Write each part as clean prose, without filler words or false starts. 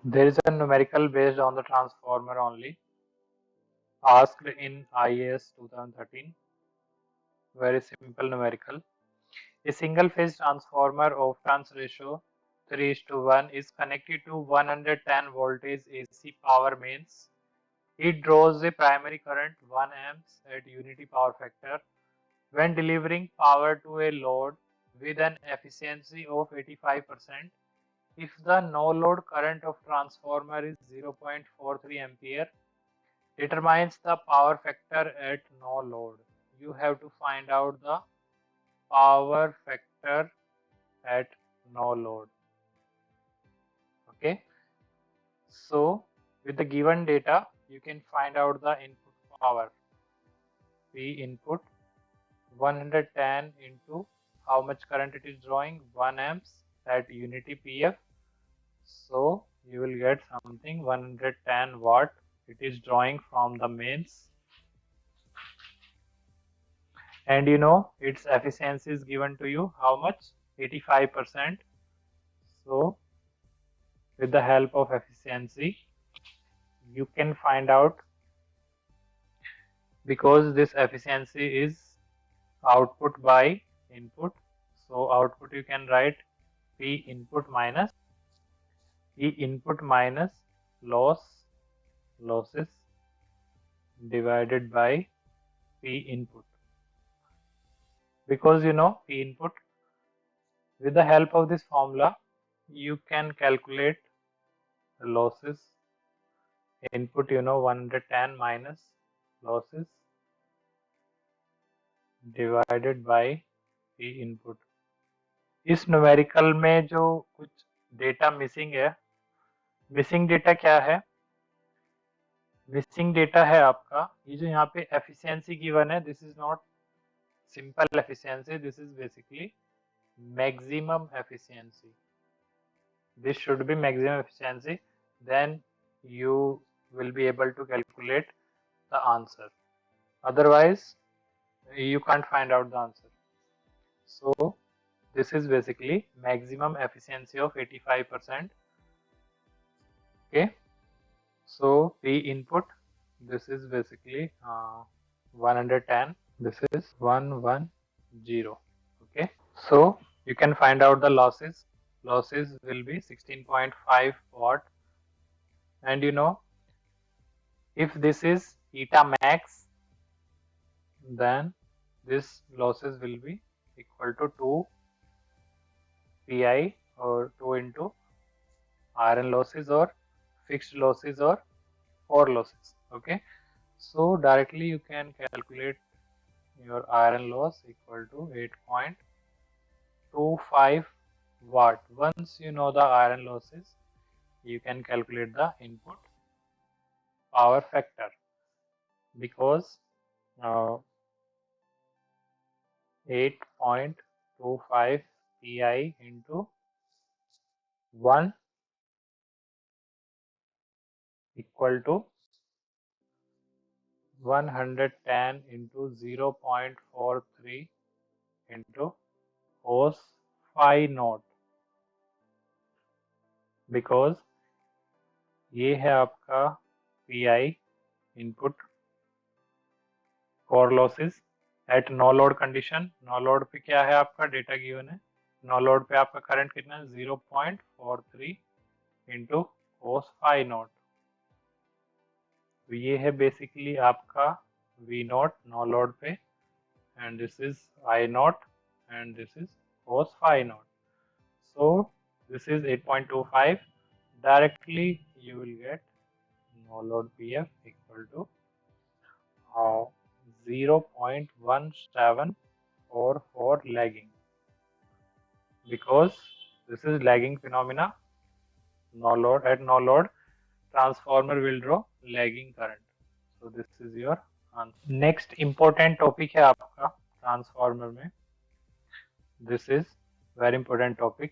There is a numerical based on the transformer only, asked in IAS 2013. Very simple numerical. A single phase transformer of turns ratio 3:1 is connected to 110 voltage AC power mains. It draws a primary current 1 amps at unity power factor when delivering power to a load with an efficiency of 85%. If the no load current of transformer is 0.43 ampere, determines the power factor at no load. You have to find out the power factor at no load. Okay, so with the given data you can find out the input power. P input 110 into how much current it is drawing, 1 amps at unity PF. So you will get something 110 watt it is drawing from the mains, and you know its efficiency is given to you how much, 85%. So with the help of efficiency you can find out, because this efficiency is output by input, so output you can write P input minus losses divided by P input, because you know P input. With the help of this formula you can calculate the losses. Input you know 110 minus losses divided by P input. इस numerical में जो कुछ data missing है, missing data क्या है? Missing data है आपका ये जो यहाँ पे एफिशिएंसी गिवन है, this is not simple efficiency, this is basically maximum efficiency. This should be maximum efficiency, then you will be able to calculate the answer. Otherwise you can't find out the answer. So this is basically maximum efficiency of 85%. Okay, so P input, this is basically 110, this is 110. Okay, so you can find out the losses. Losses will be 16.5 watt, and you know if this is eta max, then this losses will be equal to 2 pi or 2 into iron losses or fixed losses or core losses. Okay, so directly you can calculate your iron loss equal to 8.25 watt. Once you know the iron losses, you can calculate the input power factor, because 8.25 pi into 1 equal to 110 into 0.43 into cos phi naught, because ये है आपका PI input core losses at no load condition. No load पे क्या है आपका data given है, no load पे आपका करंट कितना है 0.43 इंटू कोस फाई नॉट. तो ये है बेसिकली आपका V नॉट नो लोड पे, and this is I not and this is cos phi not. So this is 8.25. Directly you will get no load PF equal to 0.1744 lagging, because this is lagging phenomena. No load, at no load transformer will draw lagging current. So this is your answer. Next important topic है आपका transformer में. This is very important topic.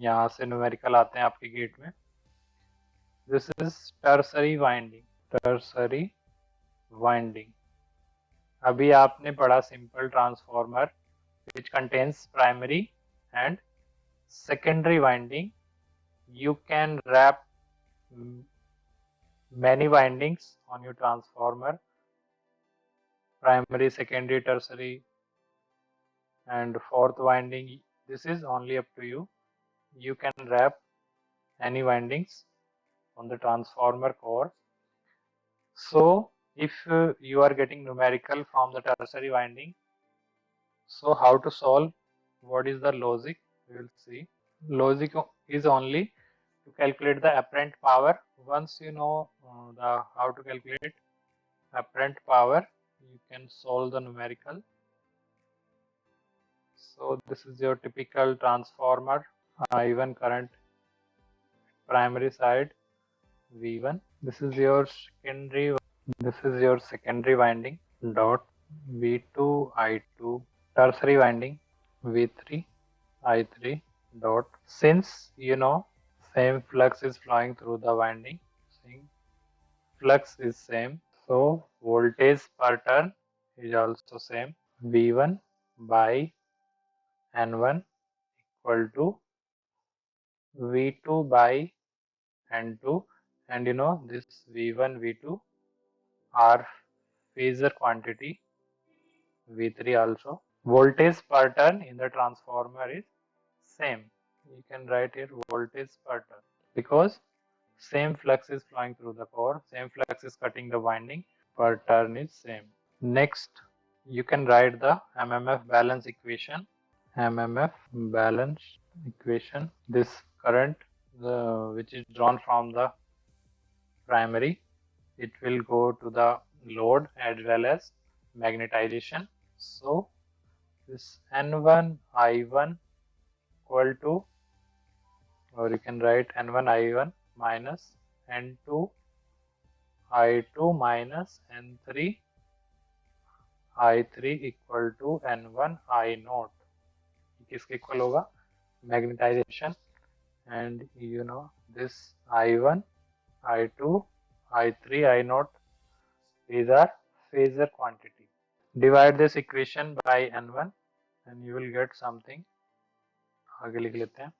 यहाँ से numerical आते हैं आपके gate में. This is tertiary winding. Tertiary winding. अभी आपने पढ़ा simple transformer which contains primary and secondary winding. You can wrap many windings on your transformer, primary, secondary, tertiary, and fourth winding. This is only up to you. You can wrap any windings on the transformer core. So if you are getting numerical from the tertiary winding, so how to solve? What is the logic? We will see. Logic is only to calculate the apparent power. Once you know the how to calculate apparent power, you can solve the numerical. So this is your typical transformer. I1 current primary side V1. This is your secondary. This is your secondary winding dot V2 I2, tertiary winding V3 I3 dot. Since you know same flux is flowing through the winding, flux is same, so voltage per turn is also same. V1 by N1 equal to V2 by N2, and you know this V1 V2 are phasor quantity, V3 also. Voltage per turn in the transformer is same. You can write here voltage per turn because same flux is flowing through the core, same flux is cutting the winding, per turn is same. Next, you can write the MMF balance equation. MMF balance equation. This current, which is drawn from the primary, it will go to the load as well as magnetization. So this N1 I1 equal to, or you can write N1 I1 minus N2 I2 minus N3 I3 equal to N1 I0. किसके इक्वल होगा? Magnetization, and you know this I1 I2 I3 I0, these are phasor quantity. Divide this equation by N1 and you will get something. आगे लिख लेते हैं.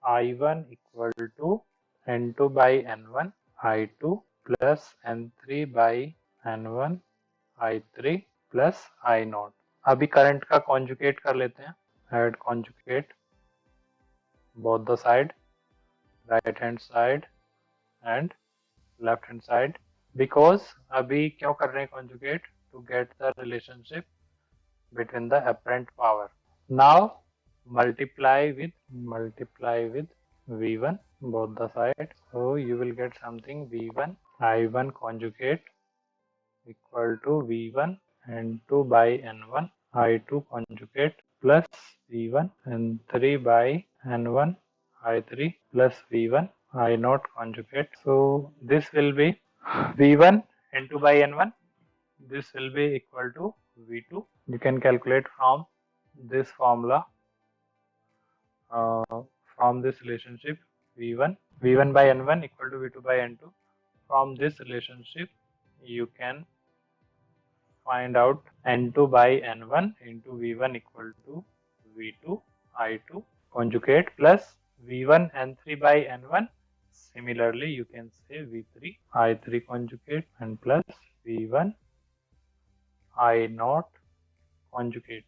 I1 equal to N2 by N1 I2 plus N3 by N1 I3 plus I0. अभी current का conjugate कर लेते हैं. Add conjugate both the side, right hand side and left hand side, because अभी क्यों कर रहे हैं conjugate? To get the relationship between the apparent power. Now multiply with V1 both the sides, so you will get something V1 I1 conjugate equal to V1 N2 by N1 I2 conjugate plus V1 N3 by N1 I3 plus V1 I0 conjugate. So this will be V1 N2 by N1. This will be equal to V2. You can calculate from this formula, from this relationship V1 by N1 equal to V2 by N2. From this relationship you can find out N2 by N1 into V1 equal to V2 I2 conjugate plus V1 N3 by N1. Similarly, you can say V3 I3 conjugate and plus V1 I0 conjugate.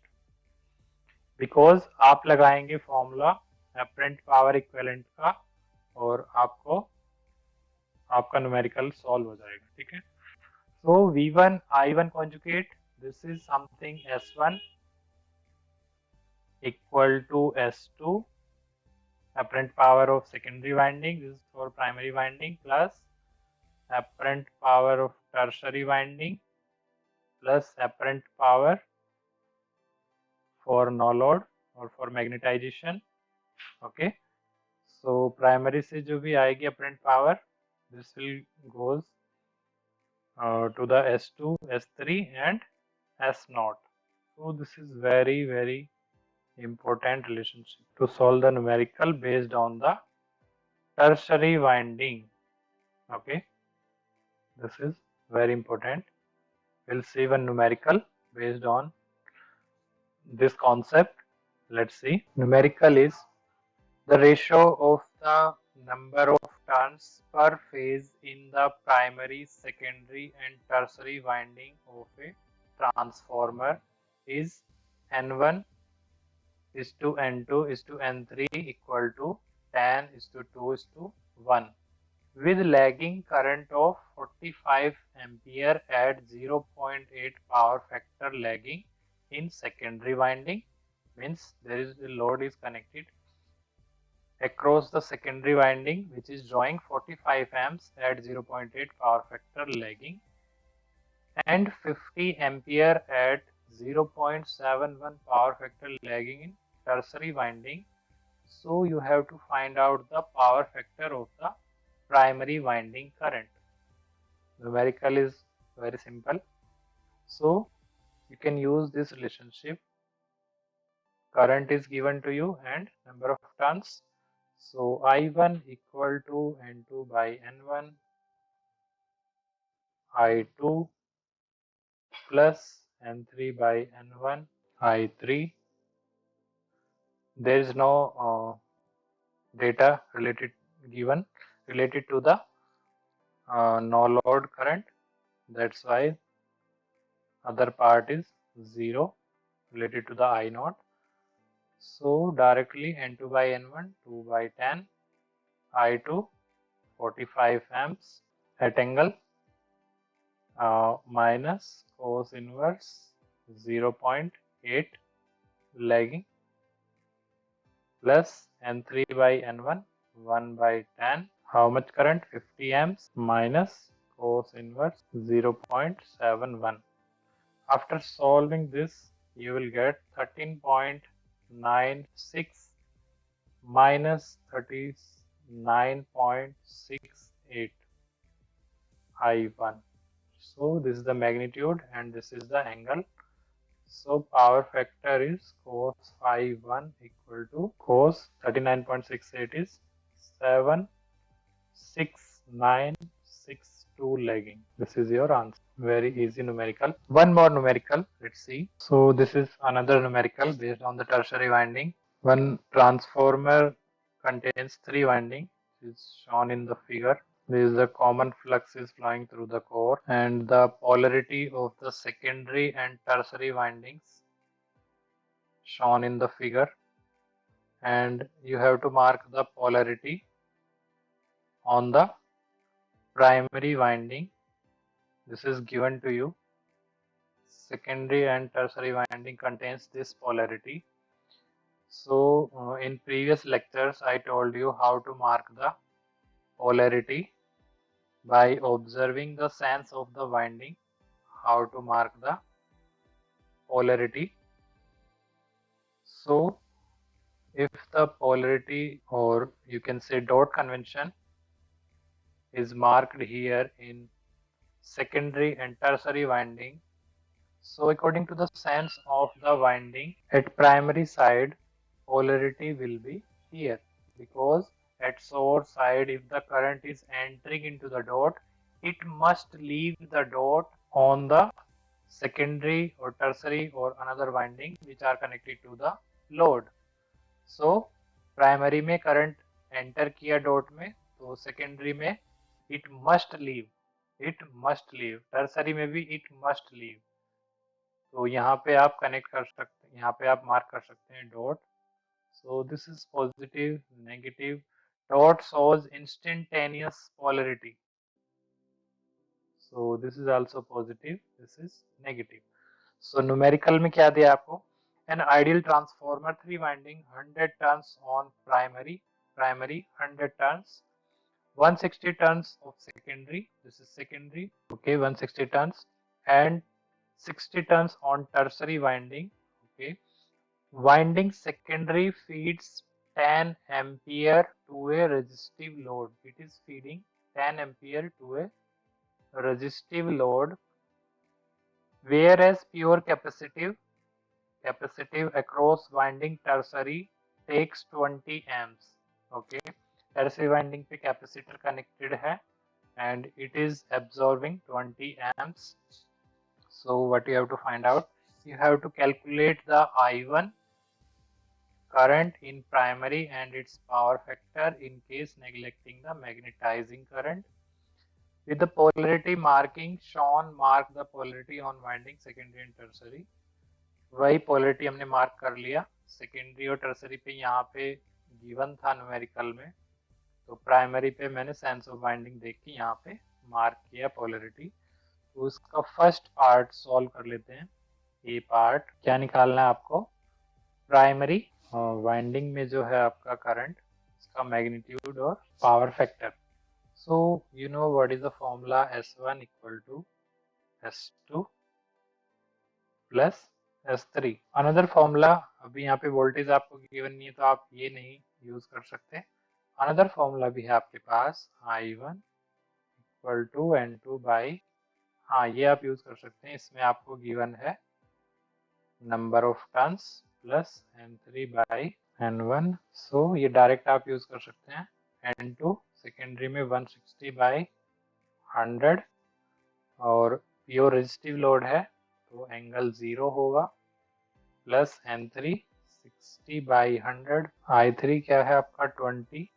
Because आप लगाएंगे formula apparent power equivalent का और आपको आपका numerical solve हो जाएगा. ठीक है. So V1 I1 conjugate, this is something S1 equal to S2 apparent power of secondary winding, this is for primary winding, plus apparent power of tertiary winding plus apparent power for no load or for magnetization. Okay, so primary से जो भी आएगी apparent power, this will goes to the S2, S3 and S0. So this is very important relationship to solve the numerical based on the tertiary winding. Okay, this is very important. We'll see one numerical based on this concept. Let's see. Numerical is the ratio of the number of turns per phase in the primary, secondary and tertiary winding of a transformer is N1 is to N2 is to N3 equal to 10 is to 2 is to 1 with lagging current of 45 ampere at 0.8 power factor lagging in secondary winding, means there is the load is connected across the secondary winding which is drawing 45 amps at 0.8 power factor lagging and 50 ampere at 0.71 power factor lagging in tertiary winding. So you have to find out the power factor of the primary winding current. Numerical is very simple. So you can use this relationship. Current is given to you and number of turns. So I1 equal to N2 by N1, I2 plus N3 by N1, I3. There is no data given related to the no load current. That's why other part is 0 related to the I0. So directly N2 by N1, 2 by 10, I2 45 amps at angle minus cos inverse 0.8 lagging plus N3 by N1 1 by 10. How much current? 50 amps minus cos inverse 0.71. After solving this, you will get 13.96 minus 39.68 I1. So this is the magnitude and this is the angle. So power factor is cos phi 1 equal to cos 39.68 is 76962 lagging. This is your answer. Very easy numerical. One more numerical. Let's see. So this is another numerical based on the tertiary winding. One transformer contains 3 windings, is shown in the figure. There is a common flux is flowing through the core and the polarity of the secondary and tertiary windings shown in the figure, and you have to mark the polarity on the primary winding. This is given to you. Secondary and tertiary winding contains this polarity. So in previous lectures I told you how to mark the polarity by observing the sense of the winding. How to mark the polarity. So if the polarity, or you can say dot convention, is marked here in secondary and tertiary winding, so according to the sense of the winding at primary side, polarity will be here, because at source side if the current is entering into the dot, it must leave the dot on the secondary or tertiary or another winding which are connected to the load. So primary में current enter किया dot में, तो secondary में it must leave, tertiary में भी it must leave. तो यहाँ पे आप कनेक्ट कर सकते हैं, यहाँ पे आप मार्क कर सकते हैं dot. So this is positive, negative. Dot shows instantaneous polarity. So this is also positive, this is negative. So numerical में क्या दिया आपको? An ideal transformer 3 winding 100 turns on primary 100 turns, 160 turns of secondary, this is secondary, okay, 160 turns, and 60 turns on tertiary winding, okay. Winding secondary feeds 10 ampere to a resistive load. It is feeding 10 ampere to a resistive load, whereas pure capacitive across winding tertiary takes 20 amps. Okay, tertiary winding पे capacitor connected है and it is absorbing 20 amps. So what you have to find out? You have to calculate the I1 current in primary and its power factor in case neglecting the magnetizing current. With the polarity marking shown, mark the polarity on winding secondary and tertiary. वही polarity हमने mark कर लिया secondary और tertiary पे, यहाँ पे given था numerical में, तो प्राइमरी पे मैंने सेंस ऑफ बाइंडिंग देख के यहाँ पे मार्क किया पोलरिटी। तो उसका फर्स्ट पार्ट सॉल्व कर लेते हैं। ये पार्ट क्या निकालना है आपको, प्राइमरी वाइंडिंग में जो है आपका करंट, इसका मैग्नीट्यूड और power factor. So you know what is the formula, S1 equal to S2 plus S3। Another formula, अभी यहाँ पे वोल्टेज आपको गिवन नहीं है तो आप ये नहीं यूज कर सकते। अनदर फॉर्मूला भी है आपके पास, I1 equal to N2 by, हाँ ये आप यूज कर सकते हैं। इसमें आपको गिवन है number of turns plus N3 by N1, सो ये डायरेक्ट आप यूज कर सकते हैं। N2 सेकेंडरी में 160 बाई 100 और प्योर रेजिस्टिव लोड है तो एंगल 0 होगा, प्लस N3 60 बाई 100, I3 क्या है आपका 20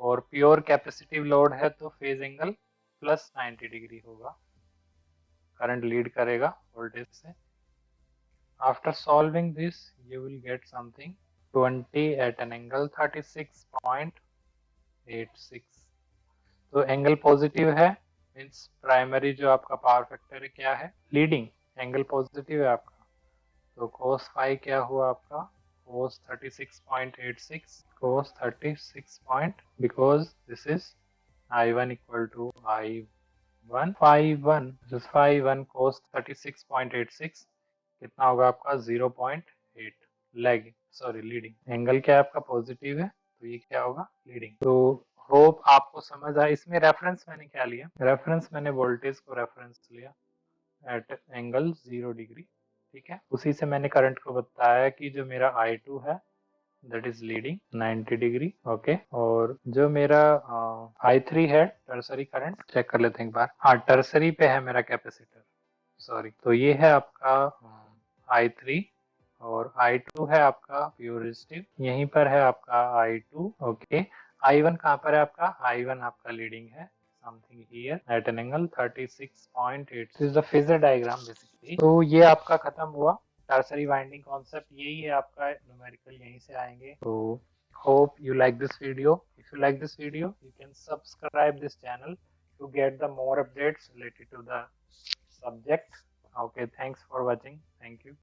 और प्योर कैपेसिटिव लोड है तो फेज एंगल प्लस 90 डिग्री होगा, करंट लीड करेगा वोल्टेज से। After solving this you will get something 20 at an angle 36.86, तो एंगल पॉजिटिव है, मीन्स प्राइमरी जो आपका पावर फैक्टर है क्या है, लीडिंग, एंगल पॉजिटिव है आपका, तो cos फाई क्या हुआ आपका, cos 36.86, cos 36 point, because this is I1 equal to I1 phi 1, this is phi 1 cos 36.86 कितना होगा आपका 0.8, लैगिंग, सॉरी लीडिंग, एंगल क्या है आपका पॉजिटिव है तो ये क्या होगा लीडिंग। तो होप आपको समझ आया। इसमें रेफरेंस मैंने क्या लिया, रेफरेंस मैंने वोल्टेज को रेफरेंस लिया एट एंगल 0 डिग्री, ठीक है। उसी से मैंने करंट को बताया कि जो मेरा I2 है that is leading 90 degree, okay, और जो मेरा I3 है टर्सरी करंट, चेक कर लेते हैं एक बार, हाँ टर्सरी पे है मेरा कैपेसिटर, सॉरी, तो ये है आपका I3 और I2 है आपका प्योर रेजिस्टिव, यहीं पर है आपका I2, ओके। I1 कहाँ पर है आपका, I1 आपका लीडिंग है something here at an angle 36.8, this is the phasor diagram basically। तो ये आपका खत्म हुआ टर्सरी वाइंडिंग कॉन्सेप्ट, यही है आपका न्यूमेरिकल, यहीं से आएंगे। तो hope you like this video. If you like this video, you can subscribe this channel to get the more updates related to the subject. Okay, thanks for watching. Thank you.